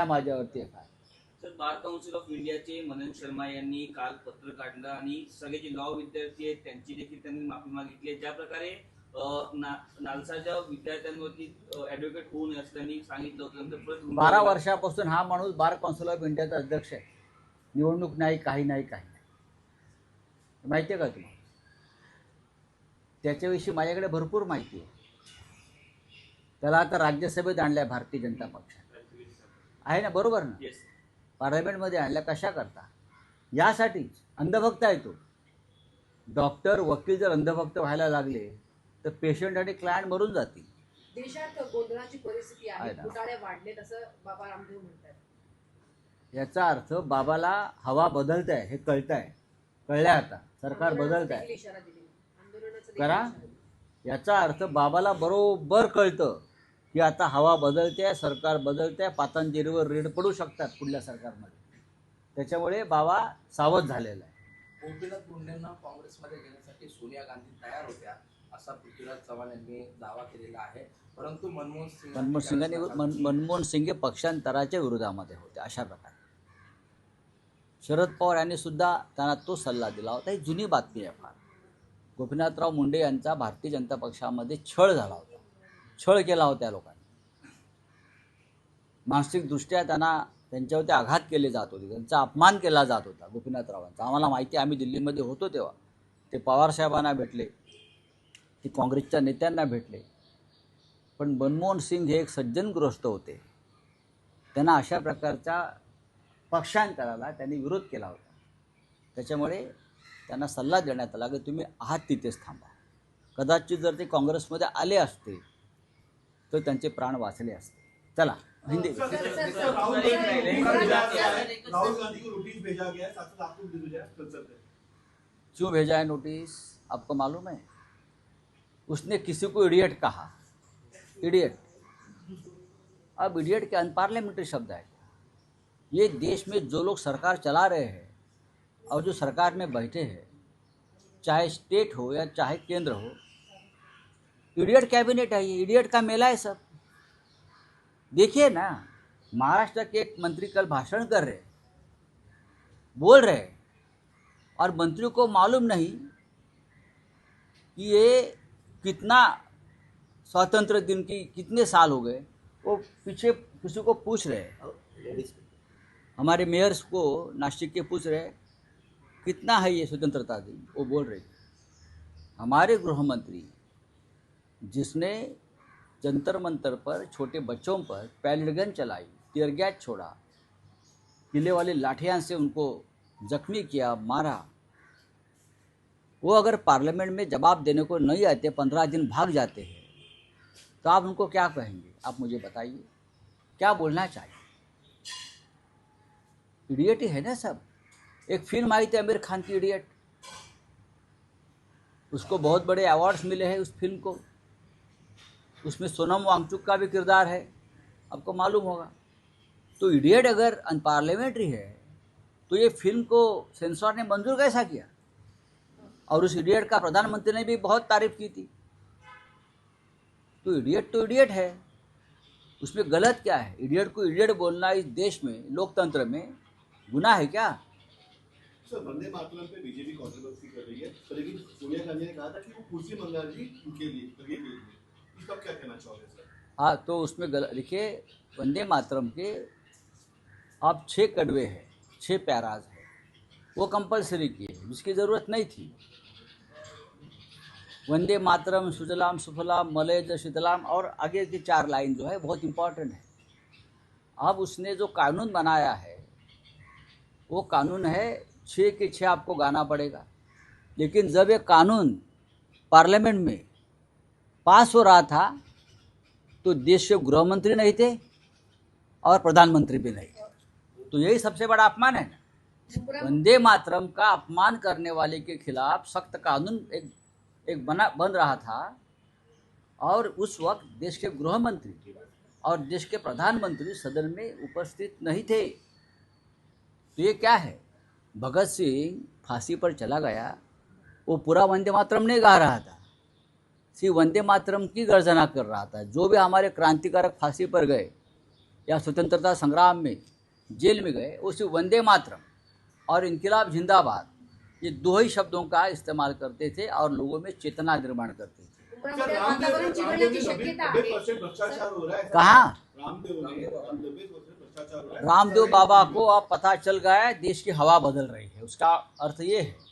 माझ्यावरती F I R. Sir, bar council of इंडियाचे मनन शर्मा यांनी काल पत्र काढलं आणि सगळे जे लॉ विद्यार्थी आहेत त्यांची देखील त्यांनी माफी मागितली आहे. ज्या प्रकारे नालसाच्या विद्यार्थ्यांवरती ऍडव्होकेट होऊ नये असं त्यांनी सांगितलं होतं. 12 वर्षापासून हा माणूस बार काउन्सिल ऑफ इंडियाचा अध्यक्ष आहे. निवडणूक नाही, काही नाही, काही नाही. माहिती आहे का तुम्हाला? त्याच्याविषयी माझ्याकडे भरपूर माहिती आहे. त्याला आता राज्यसभेत आणल्या भारतीय जनता पक्षाने, आहे ना, बरोबर ना? पार्लमेंटमध्ये आणल्या कशा करता? यासाठीच. अंधभक्त आहे तो. डॉक्टर वकील जर अंधभक्त व्हायला लागले तर पेशंट आणि क्लायंट मरून जातील. देशात गोंधळाची परिस्थिती आहे, घोटाळे वाढलेत असं बाबा रामदेव म्हणतात. याचा अर्थ बाबाला हवा बदलत आहे हे कळत आहे. कळलंय आता. सरकार बदलत आहे करा. याचा अर्थ बाबाला बरोबर कळतं की आता हवा बदलते, सरकार बदलते, पातांजलीवर रेड पडू शकतात पुढल्या सरकारमध्ये. त्याच्यामुळे बाबा सावध झालेला आहे. गोपीनाथ मुंडेंना काँग्रेसमध्ये घेण्यासाठी सोनिया गांधी तयार होत्या असा पृथ्वीराज चव्हाण यांनी दावा केलेला आहे. परंतु मनमोहन सिंग पक्षांतराच्या विरोधामध्ये होते अशा प्रकारे. शरद पवार यांनी सुद्धा त्यांना तो सल्ला दिला होता. ही जुनी बातमी आहे फार. गोपीनाथराव मुंडे यांचा भारतीय जनता पक्षामध्ये छळ झाला होता. छळ केला होता त्या लोकांनी. मानसिकदृष्ट्या त्यांच्यावरती आघात केले जात होते. त्यांचा अपमान केला जात होता गोपीनाथरावांचा. आम्हाला माहिती आहे. आम्ही दिल्लीमध्ये होतो तेव्हा ते पवारसाहेबांना भेटले, ते काँग्रेसच्या नेत्यांना भेटले. पण मनमोहन सिंग हे एक सज्जनग्रस्त होते. त्यांना अशा प्रकारच्या पक्षांतराला त्यांनी विरोध केला होता. त्याच्यामुळे त्यांना सल्ला देण्यात आला की तुम्ही आहात तिथेच थांबा. कदाचित जर ते काँग्रेसमध्ये आले असते तर त्यांचे प्राण वाचले असते. चला हिंदी. राहुल गांधी को नोटिस भेजा गया है, 7 लाख को दे दिया संसद में. क्यों भेजा है नोटिस आपको मालूम है? उसने किसी को इडियट कहा. इडियट. अब इडियट क्या अनपार्लियामेंट्री शब्द है? ये देश में जो लोग सरकार चला रहे हैं और जो सरकार में बैठे हैं, चाहे स्टेट हो या चाहे केंद्र हो, इडियट कैबिनेट है. ये इडियट का मेला है सब. देखिए ना, महाराष्ट्र के एक मंत्री कल भाषण कर रहे, बोल रहे, और मंत्री को मालूम नहीं कि ये कितना स्वतंत्र दिन की कितने साल हो गए. वो पीछे किसी को पूछ रहे, हमारे मेयर्स को नासिक के पूछ रहे कितना है ये स्वतंत्रता दिन. वो बोल रहे हमारे गृह मंत्री जिसने जंतर मंतर पर छोटे बच्चों पर पैलेट गन चलाई, टीयर गैस छोड़ा, किले वाली लाठियां से उनको जख्मी किया, मारा, वो अगर पार्लियामेंट में जवाब देने को नहीं आते, 15 दिन भाग जाते हैं, तो आप उनको क्या कहेंगे? आप मुझे बताइए, क्या बोलना चाहिए? इडियट ही है ना सब. एक फिल्म आई थी आमिर खान की, इडियट. उसको बहुत बड़े अवार्ड्स मिले हैं उस फिल्म को. उसमें सोनम वांगचुक का भी किरदार है, आपको मालूम होगा. तो इडियट अगर अनपार्लियामेंट्री है तो ये फिल्म को सेंसर ने मंजूर कैसा किया? और उस इडियट का प्रधानमंत्री ने भी बहुत तारीफ की थी. तो इडियट है. उसमें गलत क्या है? इडियट को इडियट बोलना इस देश में, लोकतंत्र में गुनाह है क्या? सर, वंदे मातरम पे बीजेपी कंट्रोवर्सी कर रही है, लेकिन सोनिया गांधी ने कहा था कि वो कुर्सी मंगा रही उनके लिए. इसका क्या कहना चाहोगे सर? हाँ, तो उसमें लिखिए वंदे मातरम के आप 6 कड़वे हैं, 6 पैराज हैं, वो कंपलसरी किए, जिसकी ज़रूरत नहीं थी. वंदे मातरम, सुजलाम सुफलाम मलयज शीतलाम, और आगे की 4 लाइन जो है बहुत इम्पॉर्टेंट है. अब उसने जो कानून बनाया है वो कानून है 6 के 6 आपको गाना पड़ेगा. लेकिन जब ये कानून पार्लियामेंट में पास हो रहा था तो देश के गृह मंत्री नहीं थे और प्रधानमंत्री भी नहीं. तो यही सबसे बड़ा अपमान है ना. वंदे मातरम का अपमान करने वाले के खिलाफ सख्त कानून एक बन रहा था, और उस वक्त देश के गृह मंत्री और देश के प्रधानमंत्री सदन में उपस्थित नहीं थे. तो ये क्या है? भगत सिंह फांसी पर चला गया, वो पूरा वंदे मातरम नहीं गा रहा था, सिर्फ वंदे मातरम की गर्जना कर रहा था. जो भी हमारे क्रांतिकारक फांसी पर गए, या स्वतंत्रता संग्राम में जेल में गए, उस वंदे मातरम और इनकलाब जिंदाबाद ये दो ही शब्दों का इस्तेमाल करते थे और लोगों में चेतना निर्माण करते थे। उमरामध्ये वातावरण चिघळण्याची शक्यता आहे. 90% भ्रष्टाचार हो रहा है। कहाँ? रामदेव ने 90% भ्रष्टाचार हो रहा है। रामदेव बाबा को अब पता चल गया है देश की हवा बदल रही है। उसका अर्थ ये है